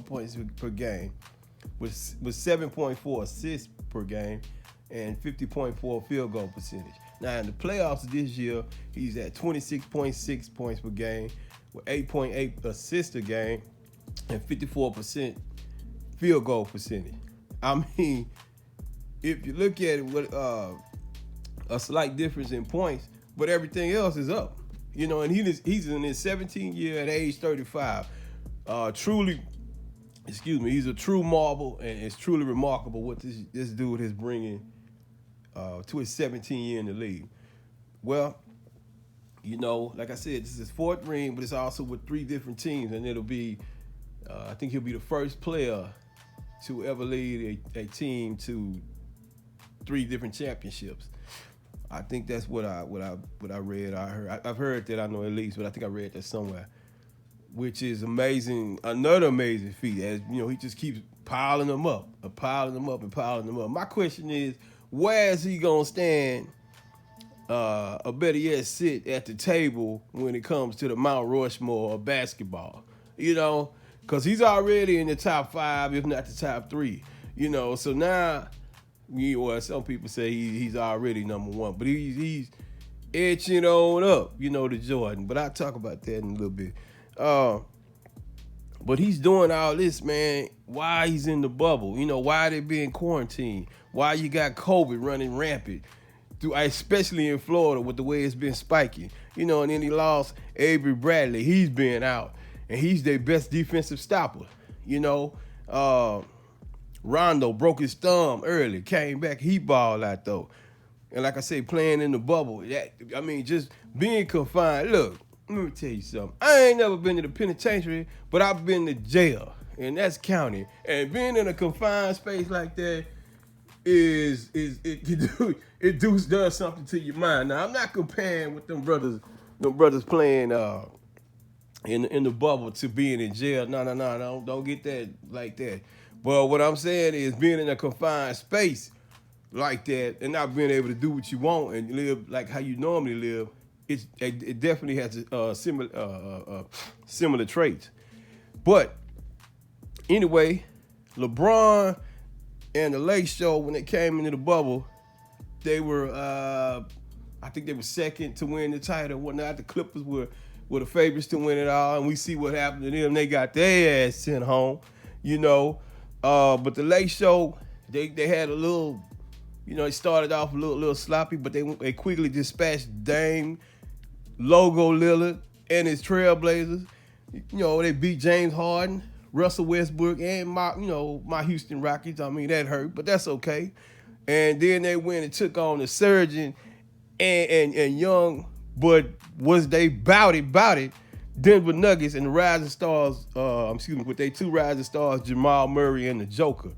Points per game, with 7.4 assists per game, and 50.4 field goal percentage. Now in the playoffs this year, he's at 26.6 points per game, with 8.8 assists a game, and 54% field goal percentage. I mean, if you look at it with a slight difference in points, but everything else is up. And he's in his 17th year at age 35. He's a true marvel, and it's truly remarkable what this dude is bringing to his 17th year in the league. Well, like I said, this is his fourth ring, but it's also with three different teams, and it'll be, I think he'll be the first player to ever lead a team to three different championships. I think that's what I read. I've heard that, I know at least, but I think I read that somewhere, which is amazing. Another amazing feat, as he just keeps piling them up, and piling them up, and piling them up. My question is, where is he gonna stand? Or better yet, sit at the table when it comes to the Mount Rushmore of basketball. Because he's already in the top 5, if not the top 3. So now, some people say he's already number 1, but he's edging on up, to Jordan. But I'll talk about that in a little bit. But he's doing all this, man, while he's in the bubble. Why they being quarantined? Why you got COVID running rampant? Especially in Florida with the way it's been spiking. And then he lost Avery Bradley. He's been out. And he's their best defensive stopper. Rondo broke his thumb early. Came back. He balled out, though. And like I say, playing in the bubble. Just being confined. Look. Let me tell you something. I ain't never been to the penitentiary, but I've been to jail, and that's county. And being in a confined space like that does something to your mind. Now I'm not comparing with them brothers playing in the bubble to being in jail. No, don't get that like that. But what I'm saying is being in a confined space like that and not being able to do what you want and live like how you normally live. It definitely has similar traits. But anyway, LeBron and the Lake Show, when they came into the bubble, they were, I think they were second to win the title and whatnot. The Clippers were the favorites to win it all, and we see what happened to them. They got their ass sent home, But the Lake Show, they had a little, they started off a little sloppy, but they quickly dispatched Dame, Logo Lillard, and his Trailblazers. They beat James Harden, Russell Westbrook, and my Houston Rockets. I mean, that hurt, but that's okay. And then they went and took on the surging and young, but was they bout it, Denver Nuggets and the Rising Stars, with their two Rising Stars, Jamal Murray and the Joker.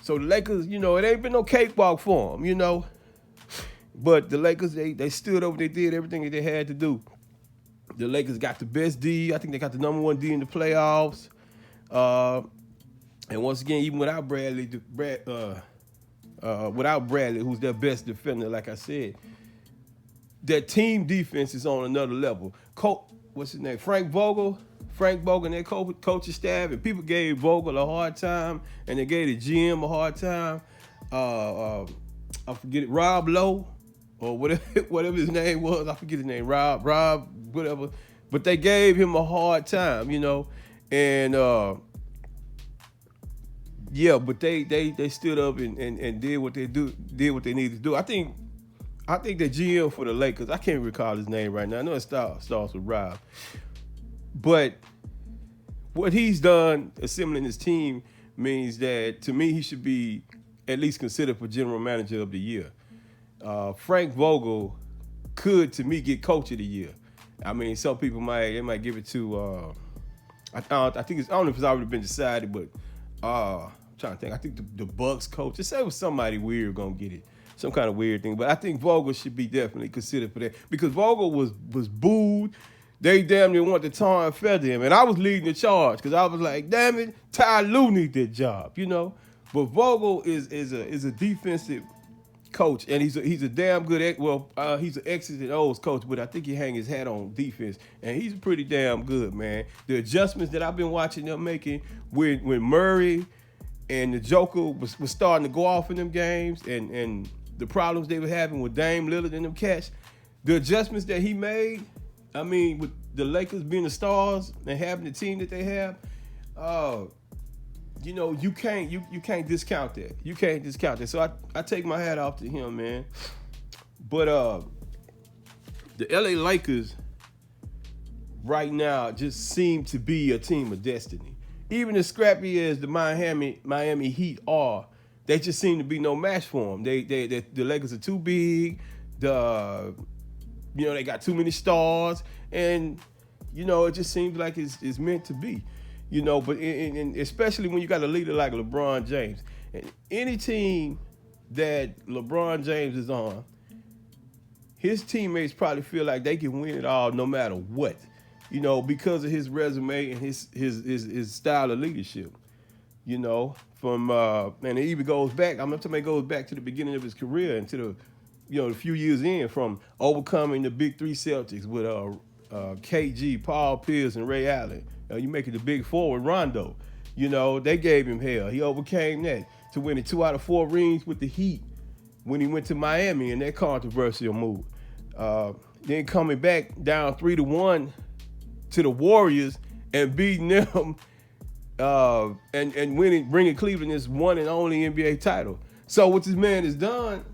So the Lakers, it ain't been no cakewalk for them, But the Lakers, they stood over, they did everything that they had to do. The Lakers got the best D. I think they got the number 1 D in the playoffs. And once again, even without Bradley, who's their best defender, like I said, their team defense is on another level. What's his name? Frank Vogel. Frank Vogel and their coaching staff, and people gave Vogel a hard time, and they gave the GM a hard time. I forget it, Rob Lowe, or whatever his name was. I forget his name, Rob, whatever. But they gave him a hard time, and yeah, but they stood up and did what they needed to do. I think the GM for the Lakers, I can't recall his name right now. I know it starts with Rob. But what he's done assembling his team means that, to me, he should be at least considered for general manager of the year. Frank Vogel could, to me, get coach of the year. I mean, some people might give it to I don't know if it's already been decided, but I'm trying to think. I think the Bucks coach. Just say it was somebody weird gonna get it. Some kind of weird thing. But I think Vogel should be definitely considered for that, because Vogel was booed. They damn near wanted to tar and feather him. And I was leading the charge, because I was like, damn it, Ty Lue needs that job, But Vogel is a defensive coach, and he's a damn good, he's an X's and O's coach, but I think he hang his hat on defense, and he's pretty damn good, man. The adjustments that I've been watching them making when Murray and the Joker was starting to go off in them games, and the problems they were having with Dame Lillard and them cats, the adjustments that he made, I mean, with the Lakers being the stars and having the team that they have, you can't discount that. You can't discount that. So I take my hat off to him, man. But the LA Lakers right now just seem to be a team of destiny. Even as scrappy as the Miami Heat are, they just seem to be no match for them. The Lakers are too big. They got too many stars, and it just seems like it's meant to be. But especially when you got a leader like LeBron James. And any team that LeBron James is on, his teammates probably feel like they can win it all no matter what, because of his resume and his style of leadership. And it even goes back, I'm not talking about it goes back to the beginning of his career and to the few years in, from overcoming the big three Celtics with KG, Paul Pierce, and Ray Allen. You make it the big four with Rondo. They gave him hell. He overcame that to winning 2 out of 4 rings with the Heat when he went to Miami in that controversial move. Then coming back down 3-1 to the Warriors and beating them and winning, bringing Cleveland his one and only NBA title. So what this man has done,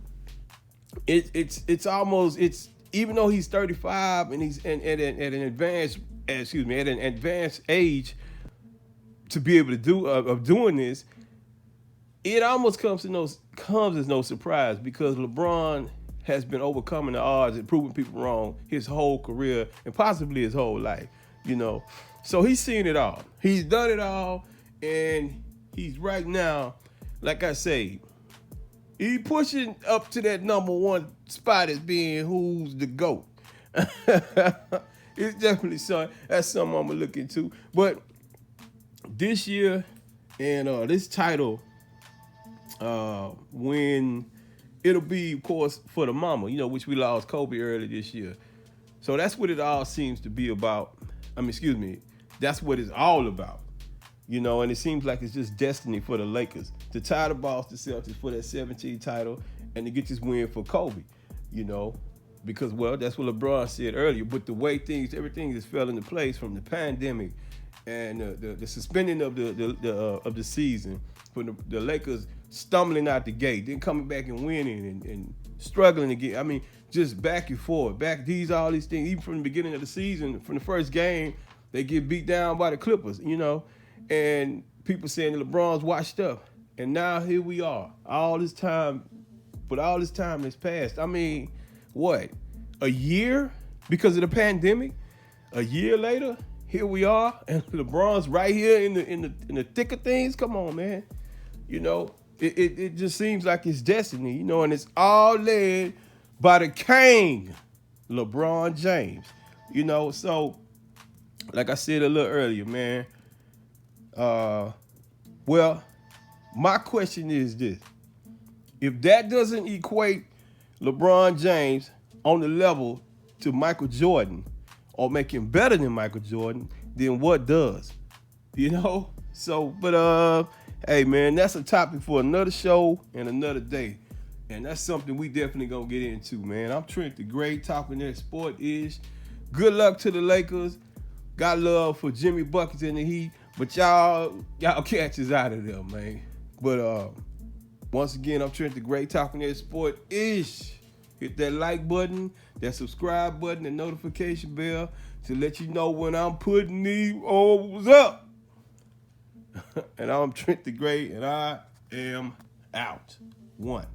it's almost even though he's 35 and he's at an advanced age to be able to doing this, it almost comes as no surprise, because LeBron has been overcoming the odds and proving people wrong his whole career and possibly his whole life. So he's seen it all. He's done it all, and he's right now, like I say, he pushing up to that number one spot as being who's the GOAT. It's definitely that's something I'm gonna look into. But this year and this title, when it'll be, of course, for the mama, which we lost Kobe early this year. So that's what it all seems to be about. That's what it's all about. And it seems like it's just destiny for the Lakers to tie the Boston Celtics for that 17th title and to get this win for Kobe, because, that's what LeBron said earlier. But the way everything just fell into place from the pandemic and the suspending of the season, for the Lakers stumbling out the gate, then coming back and winning and struggling again. I mean, just back and forth, all these things, even from the beginning of the season, from the first game, they get beat down by the Clippers, and people saying that LeBron's washed up. And now here we are, all this time has passed. I mean, what, a year because of the pandemic? A year later, here we are, and LeBron's right here in the thick of things. Come on, man. It just seems like it's destiny, and it's all led by the king, LeBron James. So like I said a little earlier, man. My question is this: if that doesn't equate LeBron James on the level to Michael Jordan, or make him better than Michael Jordan, then what does? You know? So, but hey man, that's a topic for another show and another day. And that's something we definitely gonna get into, man. I'm Trent the Great, talking that sport ish. Good luck to the Lakers. Got love for Jimmy Buckets in the Heat. But y'all catch us out of there, man. But once again, I'm Trent the Great, talking that sport ish. Hit that like button, that subscribe button, and notification bell to let you know when I'm putting these O's up. And I'm Trent the Great, and I am out. One.